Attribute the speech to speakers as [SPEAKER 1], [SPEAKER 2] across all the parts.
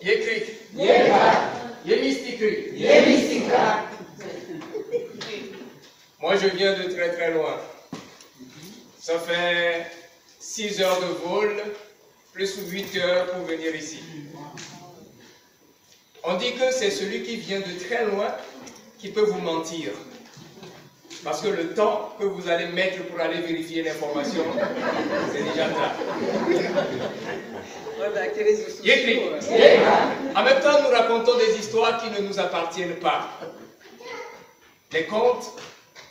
[SPEAKER 1] Yekrik. Yemistikri. Moi, je viens de très très loin. Ça fait 6 heures de vol, plus 8 heures pour venir ici. On dit que c'est celui qui vient de très loin qui peut vous mentir. Parce que le temps que vous allez mettre pour aller vérifier l'information, c'est déjà tard. Yécrit. En même temps, nous racontons des histoires qui ne nous appartiennent pas. Les contes,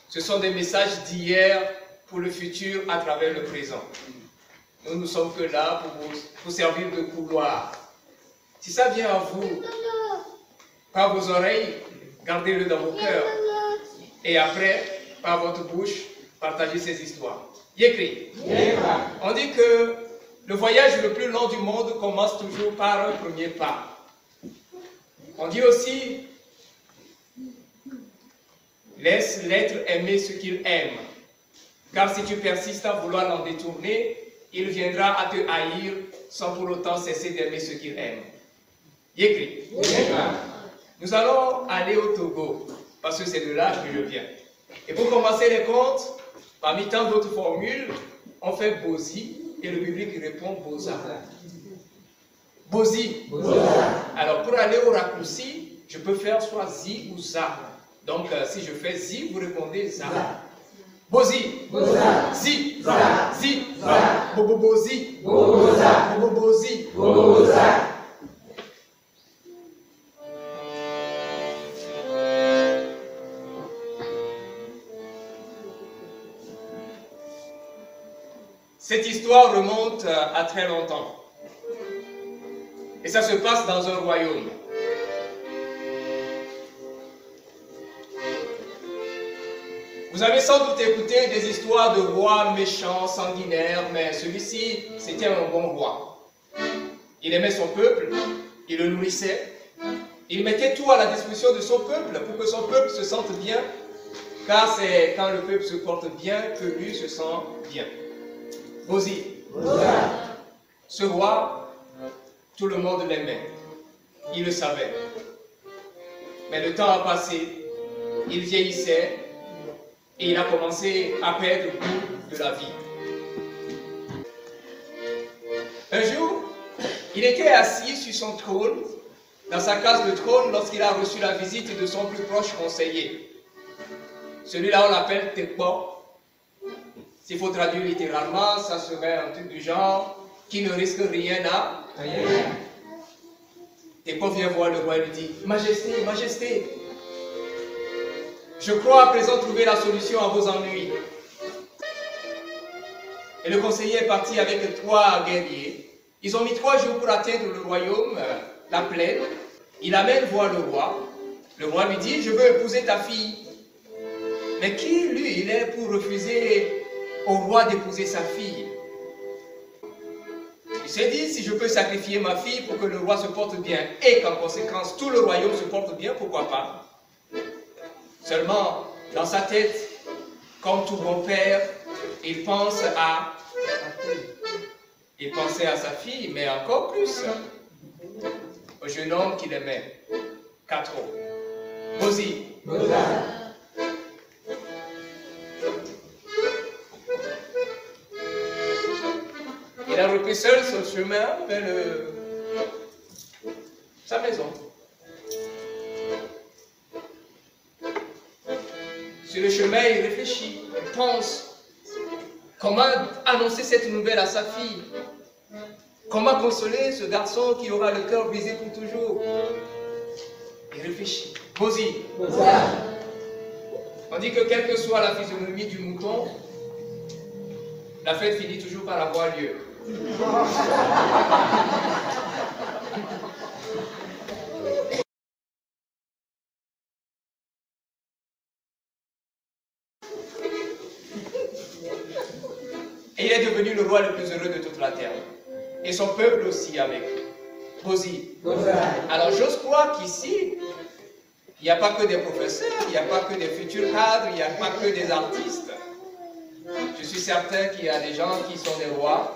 [SPEAKER 1] ce sont des messages d'hier pour le futur à travers le présent. Nous ne sommes que là pour servir de couloir. Si ça vient à vous, par vos oreilles, gardez-le dans vos cœurs. Et après, par votre bouche, partagez ces histoires. Yécrit. On dit que le voyage le plus long du monde commence toujours par un premier pas. On dit aussi, laisse l'être aimer ce qu'il aime. Car si tu persistes à vouloir l'en détourner, il viendra à te haïr sans pour autant cesser d'aimer ce qu'il aime. Yécrit. Nous allons aller au Togo, parce que c'est de là que je viens. Et pour commencer les contes, parmi tant d'autres formules, on fait Bozi et le public répond Boza. Bozi. Alors pour aller au raccourci, je peux faire soit Zi ou Za. Donc si je fais Zi, vous répondez Za. Bozi. Zi. Zi. Bobozi. Bobozi. Cette histoire remonte à très longtemps. Et ça se passe dans un royaume. Vous avez sans doute écouté des histoires de rois méchants, sanguinaires, mais celui-ci, c'était un bon roi. Il aimait son peuple, il le nourrissait, il mettait tout à la disposition de son peuple pour que son peuple se sente bien, car c'est quand le peuple se porte bien que lui se sent bien. Bozi. Ce roi, tout le monde l'aimait. Il le savait. Mais le temps a passé, il vieillissait et il a commencé à perdre le goût de la vie. Un jour, il était assis sur son trône, dans sa case de trône, lorsqu'il a reçu la visite de son plus proche conseiller. Celui-là, on l'appelle Tekpo. S'il faut traduire littéralement, ça serait un truc du genre qui ne risque rien à rien. Tekpo vient voir le roi et lui dit: Majesté, Majesté, je crois à présent trouver la solution à vos ennuis. Et le conseiller est parti avec 3 guerriers. Ils ont mis 3 jours pour atteindre le royaume, la plaine. Il amène voir le roi. Le roi lui dit: je veux épouser ta fille. Mais qui, lui, il est pour refuser au roi d'épouser sa fille? Il s'est dit: si je peux sacrifier ma fille pour que le roi se porte bien et qu'en conséquence tout le royaume se porte bien, pourquoi pas? Seulement, dans sa tête, comme tout bon père, il pensait à sa fille, mais encore plus au jeune homme qu'il aimait. Katro. Bozi. Il a repris seul son chemin vers sa maison. Sur le chemin, il réfléchit, il pense. Comment annoncer cette nouvelle à sa fille? Comment consoler ce garçon qui aura le cœur brisé pour toujours? Il réfléchit. Bozi. On dit que quelle que soit la physionomie du mouton, la fête finit toujours par avoir lieu. Et il est devenu le roi le plus heureux de toute la terre. Et son peuple aussi avec Bozi. Alors j'ose croire qu'ici, il n'y a pas que des professeurs, il n'y a pas que des futurs cadres, il n'y a pas que des artistes. Je suis certain qu'il y a des gens qui sont des rois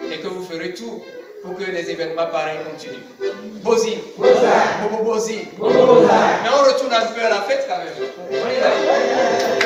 [SPEAKER 1] et que vous ferez tout pour que des événements pareils continuent. Bozi. Bobo Bozi. Mais on retourne un peu à la fête quand même.